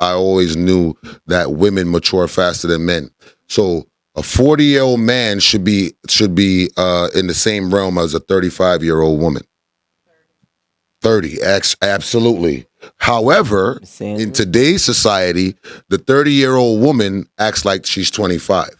I always knew that women mature faster than men. So a 40-year-old man should be in the same realm as a 35-year-old woman. 30, absolutely. However, in today's society, the 30-year-old woman acts like she's 25.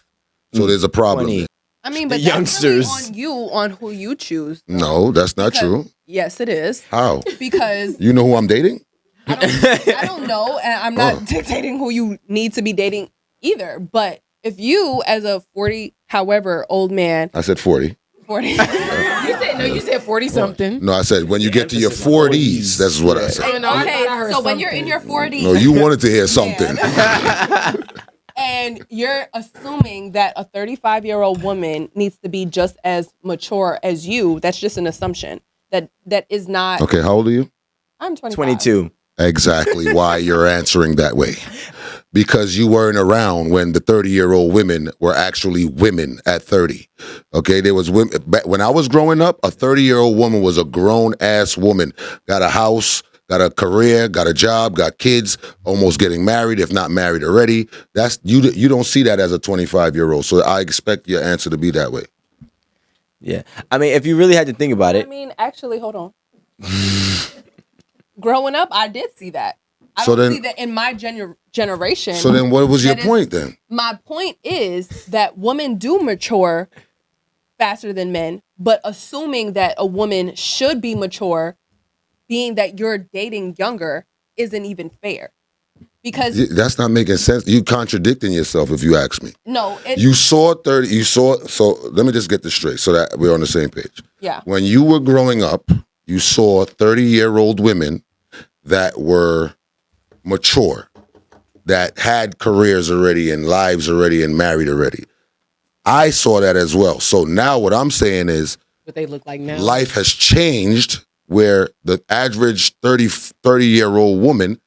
So there's a problem. 20. I mean, but The that's youngsters. really on you, on who you choose. No, that's not true. Yes, it is. How? Because you know who I'm dating? I don't know, and I'm not dictating who you need to be dating either. But if you, as a 40, however, old man, I said 40. 40. You said 40 something. No, I said when you get to your 40s. That's what I said. Okay, so when you're in your 40s, No, you wanted to hear something. and you're assuming that a 35-year-old woman needs to be just as mature as you. That's just an assumption. That is not. Okay, how old are you? I'm 25. 22. Exactly why you're answering that way. Because you weren't around when the 30-year-old women were actually women at 30. Okay, there was women when I was growing up. A 30-year-old woman was a grown-ass woman, got a house, got a career, got a job, got kids, almost getting married, if not married already. That's you don't see that as a 25-year-old. So I expect your answer to be that way. Yeah. I mean, if you really had to think about it. I mean, actually, hold on. Growing up, I did see that. I So don't then- see that in my generation. So then what was your point then? My point is that women do mature faster than men, but assuming that a woman should be mature, being that you're dating younger, isn't even fair. Because That's not making sense. You contradicting yourself if you ask me. no, You saw 30, so let me just get this straight so that we're on the same page. Yeah. When you were growing up, you saw 30-year-old women that were mature, that had careers already and lives already and married already. I saw that as well. So now what I'm saying is What they look like now. life has changed where the average 30-year-old woman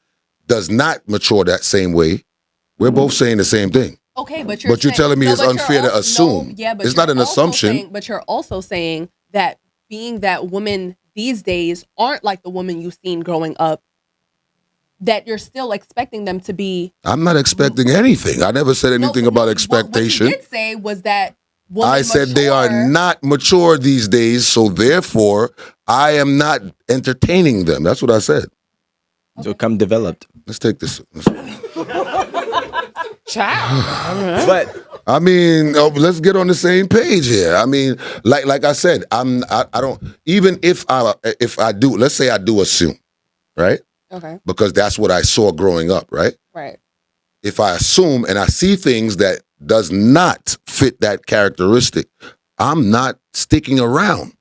does not mature that same way. We're both saying the same thing. Okay, but you're telling me it's but unfair you're to assume. No, yeah, but It's you're not an also assumption. saying- but you're also saying that being that women these days aren't like the woman you've seen growing up, that you're still expecting them to be. I'm not expecting anything. I never said anything about expectation. What you did say was that women I said they are not mature these days, so therefore I am not entertaining them. That's what I said. So come developed. Let's take this. Child. But I mean, let's get on the same page here. I mean, like I said, I don't even if I do, let's say I do assume, right? Okay. Because that's what I saw growing up, right? Right. If I assume and I see things that does not fit that characteristic, I'm not sticking around.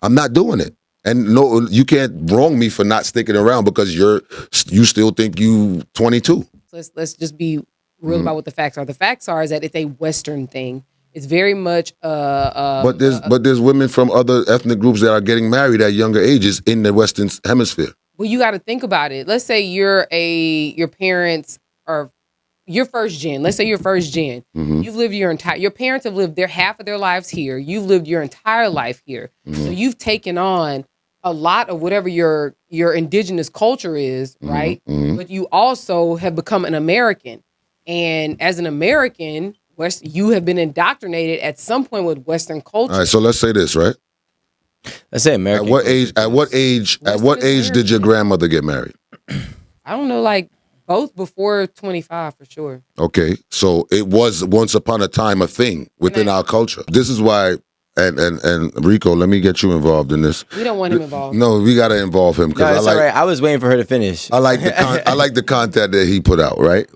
I'm not doing it. And no, you can't wrong me for not sticking around because you still think you 22. Let's just be real about what the facts are. The facts are is that it's a Western thing. It's very much But there's women from other ethnic groups that are getting married at younger ages in the Western Hemisphere. well, you got to think about it. Let's say your parents are your first gen. Let's say you're first gen. Mm-hmm. You've lived your parents have lived half of their lives here. You've lived your entire life here. Mm-hmm. So you've taken on a lot of whatever your indigenous culture is, right? Mm-hmm. But you also have become an American. And as an American, you have been indoctrinated at some point with Western culture. All right, so let's say this, right? let's say American. At what age did your grandmother get married? I don't know, like both before 25 for sure. Okay, so it was once upon a time a thing within our culture. This is why, and Rico, let me get you involved in this. We don't want him involved. No, we got to involve him No, because it's all right. I was waiting for her to finish. I like I like the content that he put out. Right.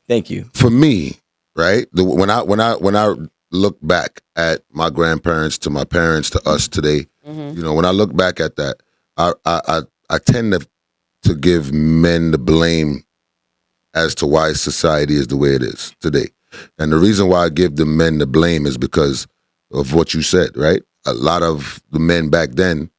Thank you. For me, right. When I look back at my grandparents to my parents to us today, you know, when I look back at that, I tend to give men the blame as to why society is the way it is today. And the reason why I give the men the blame is because of what you said, right? A lot of the men back then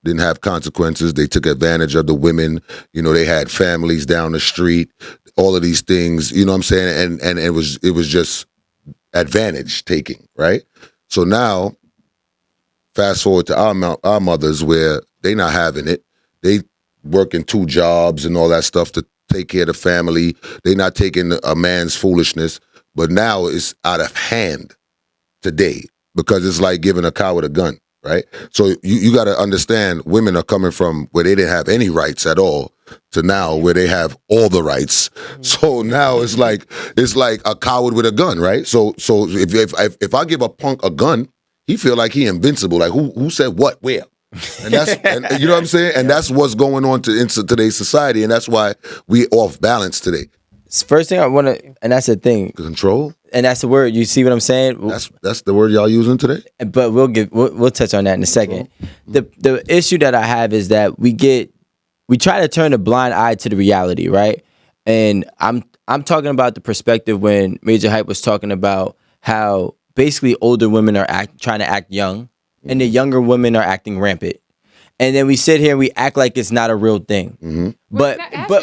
didn't have consequences. They took advantage of the women. You know, they had families down the street, all of these things, you know what I'm saying? And it was just advantage taking, right? So now, fast forward to our mothers where they not having it. They working 2 jobs and all that stuff to take care of the family. They're not taking a man's foolishness. But now it's out of hand today because it's like giving a coward a gun, right? So you got to understand women are coming from where they didn't have any rights at all to now where they have all the rights. So now it's like a coward with a gun, right? So if I give a punk a gun, he feel like he invincible. Like who said what, where? And that's and you know what I'm saying? And that's what's going on into today's society, and that's why we off balance today. First thing I want to, and that's the thing, Control. and that's the word. You see what I'm saying? That's the word y'all using today. But we'll touch on that in a second. The issue that I have is that we try to turn a blind eye to the reality, right? And I'm talking about the perspective when Maja Hype was talking about how basically older women are trying to act young, and the younger women are acting rampant. And then we sit here and we act like it's not a real thing. Mm-hmm. But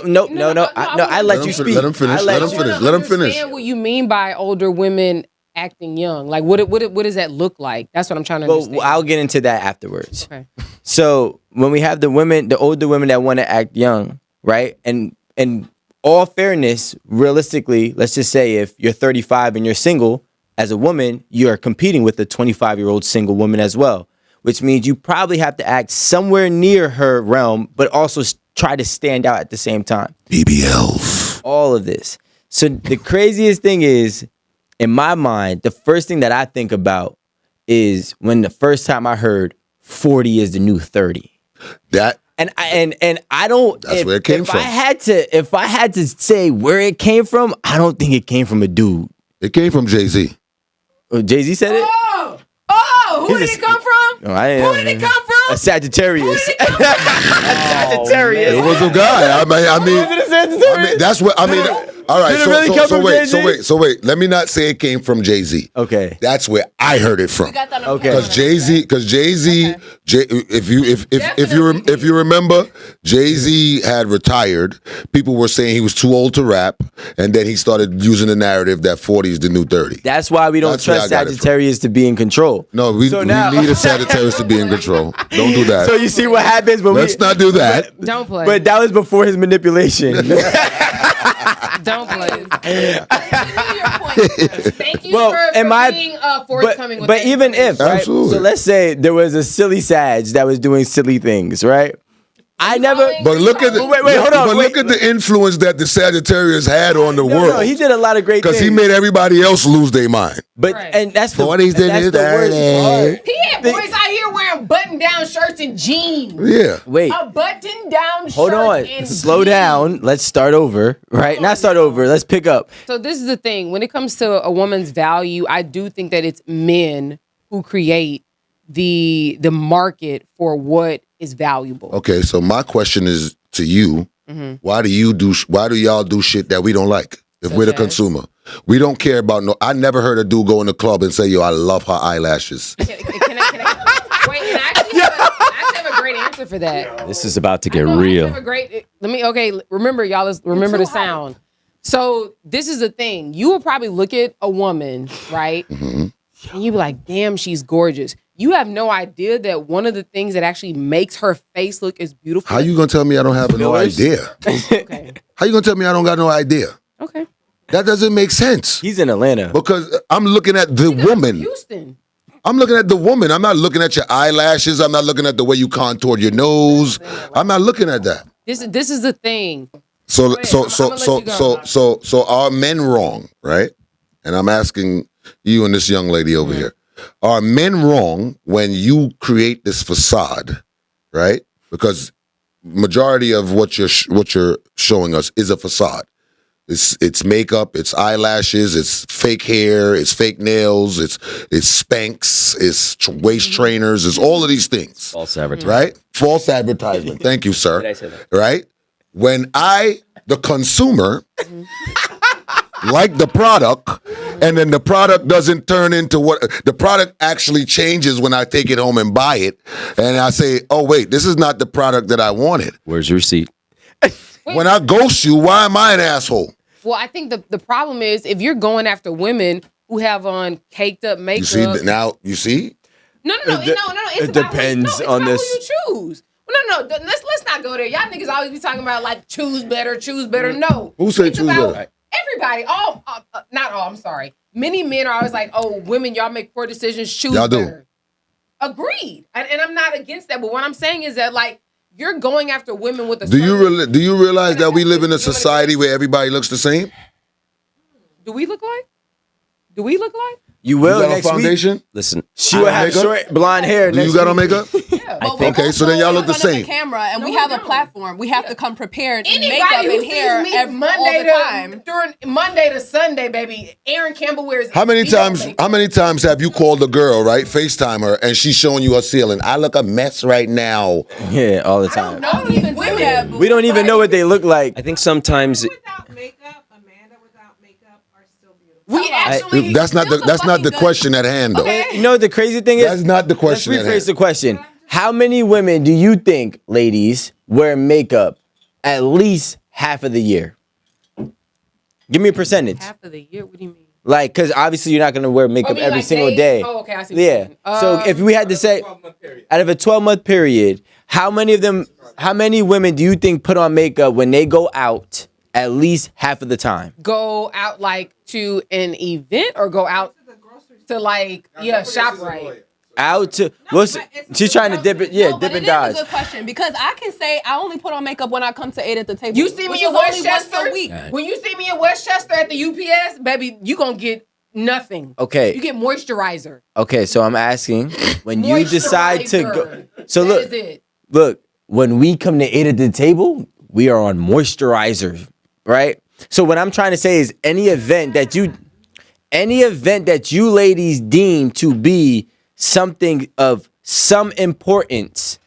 no. I let you speak. Let him finish. Let him finish. Let him finish. Understand what you mean by older women acting young? Like what does that look like? That's what I'm trying to understand. Well, I'll get into that afterwards. Okay. So when we have the older women that want to act young, right? And in all fairness, realistically, let's just say if you're 35 and you're single, as a woman, you're competing with a 25-year-old single woman as well, which means you probably have to act somewhere near her realm, but also try to stand out at the same time. BBLs. All of this. So the craziest thing is, in my mind, the first thing that I think about is when the first time I heard 40 is the new 30. That And I don't. That's where it came from. If I had to say where it came from, I don't think it came from a dude. It came from Jay-Z. Jay-Z said it. Who did it come from? No, who did it come from? A Sagittarius. Who did it come from? A Sagittarius. It was a guy. I mean, that's what I mean. All right. Did it really come from Jay-Z? So wait. Let me not say it came from Jay-Z. Okay. That's where I heard it from. Got that on Okay. camera. Because Jay-Z, if you remember, Jay-Z had retired. People were saying he was too old to rap, and then he started using the narrative that 40 is the new 30. That's why we don't That's where trust I got it from. Sagittarius to be in control. No, we now- need a Sagittarius to be in control. Don't do that. So you see what happens when Let's not do that. Don't play. But that was before his manipulation. Don't play. Your point. Thank you Well, for am I- being forthcoming with but that even if, right? Absolutely. So let's say there was a silly Sag that was doing silly things, right? I never. But look at the Wait, hold on, But wait. look at the influence that the Sagittarius had on the No, world. he did a lot of great things. Because he made everybody else lose their mind. But Right. and that's the 40s and that's did the worst it. part. He had boys out here wearing button-down shirts and jeans. Yeah. Wait, A button-down shirt hold on. and Slow jeans. down. Let's start over. Right? Not start over. Let's pick up. So this is the thing. When it comes to a woman's value, I do think that it's men who create the market for what is valuable. Okay, so my question is to you: Why do y'all do shit that we don't like? If we're the as? consumer, we don't care about no. I never heard a dude go in the club and say, "Yo, I love her eyelashes." Can I wait? And I actually have a great answer for that. This is about to get No, I real. have a great. Remember, y'all. Remember the sound. So this is the thing. You will probably look at a woman, right? And you be like, "Damn, she's gorgeous." You have no idea that one of the things that actually makes her face look as beautiful. How you gonna tell me I don't have no Fillers? idea? Okay. How you gonna tell me I don't got no idea? Okay. That doesn't make sense. He's in Atlanta. Because I'm looking at the woman. Houston. I'm looking at the woman. I'm not looking at your eyelashes. I'm not looking at the way you contoured your nose. I'm not looking at that. This is the thing. So ahead. so I'm so gonna so let you so so are men wrong, right? And I'm asking you and this young lady over here. Are men wrong when you create this facade, right? Because majority of what you're showing us is a facade. It's makeup, it's eyelashes, it's fake hair, it's fake nails, it's Spanx, it's waist trainers, it's all of these things. False advertising. Right? False advertisement. Thank you, sir. Did I say that? Right? When I, the consumer, like the product, and then the product doesn't turn into what the product actually changes when I take it home and buy it, and I say, "Oh wait, this is not the product that I wanted." Where's your receipt? When I ghost you, why am I an asshole? Well, I think the problem is if you're going after women who have on caked up makeup. You see now? You see? No. It's It about depends it's on about this. who you choose. No. Let's not go there. Y'all niggas always be talking about like choose better. No. Who said It's choose about better? Everybody. Not all. I'm sorry. Many men are always like, oh, women, y'all make poor decisions. Choose Y'all do. better. Agreed. And I'm not against that. But what I'm saying is that like you're going after women with a. Do you realize that we live in a society where everybody looks the same? Do we look like? Do we look like? You will You got on next foundation? week. Listen, She will have makeup? short blonde hair. Do next you got on week. makeup? Yeah. But we Okay, so then y'all look the in front of same. Camera, and No, we we have a don't. platform. We have to come prepared in Anybody makeup who and sees hair me all Monday the time. during Monday to Sunday, baby, Aaron Campbell wears. How many zero times? makeup. How many times have you called a girl, right? FaceTime her, and she's showing you her ceiling. I look a mess right now. Yeah, all the I don't time. know I don't these even do women. that, We don't even know what they look like. I think sometimes Without makeup, Amanda without makeup are still beautiful. We actually. That's not the fucking good. question at hand, though. Okay. You know what the crazy thing is? That's not the question at Let's rephrase hand. the question. How many women do you think, ladies, wear makeup at least half of the year? Give me a percentage. Half of the year. What do you mean? Like, because obviously you're not going to wear makeup Oh, you mean every like single days? day. Oh, okay, I see what you Yeah. mean. So if we had to say, out of a 12-month period, how many women do you think put on makeup when they go out at least half of the time? Go out like to an event or go out to like shop right. Out to she's trying to dip it, No, dip but and it dodge. is a good question because I can say I only put on makeup when I come to 8 at the table. You see which me in is only Westchester? once a week. When you see me in Westchester at the UPS, baby, you gonna get nothing. Okay. You get moisturizer. Okay, so I'm asking when you decide to go. Moisturizer. So That is it. look, when we come to 8 at the table, we are on moisturizer, right? So what I'm trying to say is any event that you ladies deem to be something of some importance,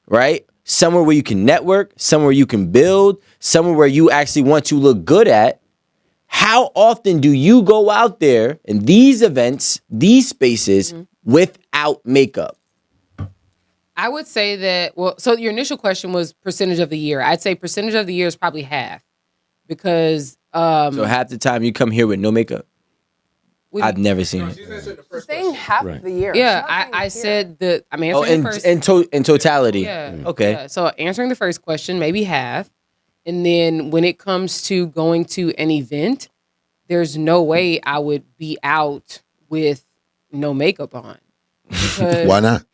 right? Somewhere where you can network, somewhere you can build, somewhere where you actually want to look good at. How often do you go out there in these events, these spaces, without makeup? I would say that, well, so your initial question was percentage of the year. I'd say percentage of the year is probably half because So half the time you come here with no makeup? I've never seen it. Saying half of the year. Yeah, I said that. I'm answering the first. in totality. Yeah. Okay. Yeah. So answering the first question, maybe half. And then when it comes to going to an event, there's no way I would be out with no makeup on. Because, Why not?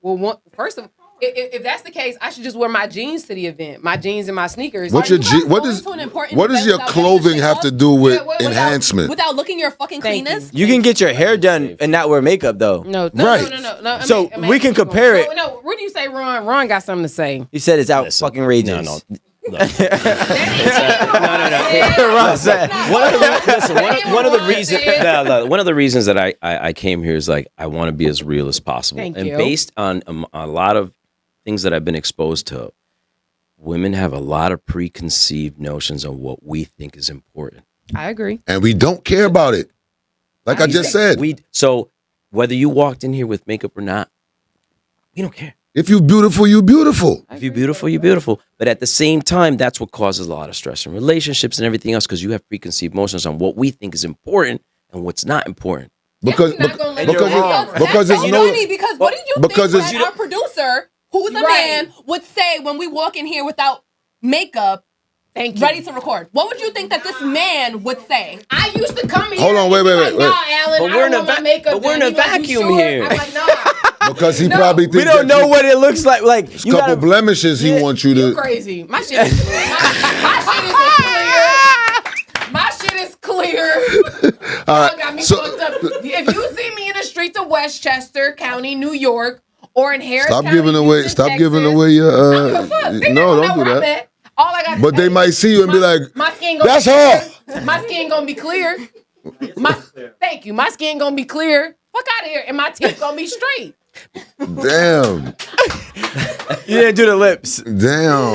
well, first of all, if that's the case, I should just wear my jeans to the event. My jeans and my sneakers. What Are you guys what going does to an important what does event your without getting your clothing shit have up? to do with Yeah, without- enhancement? Without looking your fucking Thank cleanest? You can get your hair done and not wear makeup though. No. Right. No. So we can compare it. No, what do you say, Ron? Ron got something to say. You said it's out Listen, fucking rages. No. Ron said- One of the reasons. One of the reasons that I came here is like I want to be as real as possible, Thank and you. based on a lot of things that I've been exposed to, women have a lot of preconceived notions on what we think is important. I agree. And we don't care about it. Like I just said. So whether you walked in here with makeup or not, we don't care. If you're beautiful, you're beautiful. If you're beautiful, you're beautiful. But at the same time, that's what causes a lot of stress in relationships and everything else because you have preconceived notions on what we think is important and what's not important. Because You're not gonna let because me it's, wrong. because That's it's so no funny because what do you because think it's- that our producer, who's a Right. man, would say when we walk in here without makeup, Thank you. ready to record? What would you think that this man would say? I used to come here. Hold on, wait, and be wait, like, wait. Nah, Alan, But I we're in don't a want my va- makeup but we're done. in a You gonna be vacuum sure? here. I'm like, nah. because he No. probably thinks We don't know what it looks like. Like a you couple gotta, blemishes he wants you You to. crazy. My shit is clear. My shit is clear. All Y'all right, got me so fucked up. If you see me in the streets of Westchester County, New York, or in Harris stop County, giving away. Houston, Stop Texas, giving away your. I don't give a fuck. They No, don't don't know do where I'm that. at. All I got. But they might see you and be like, my skin gonna "That's be her." clear. My skin gonna be clear. Thank you. My skin gonna be clear. Fuck out of here, and my teeth gonna be straight. Damn, you didn't do the lips. damn.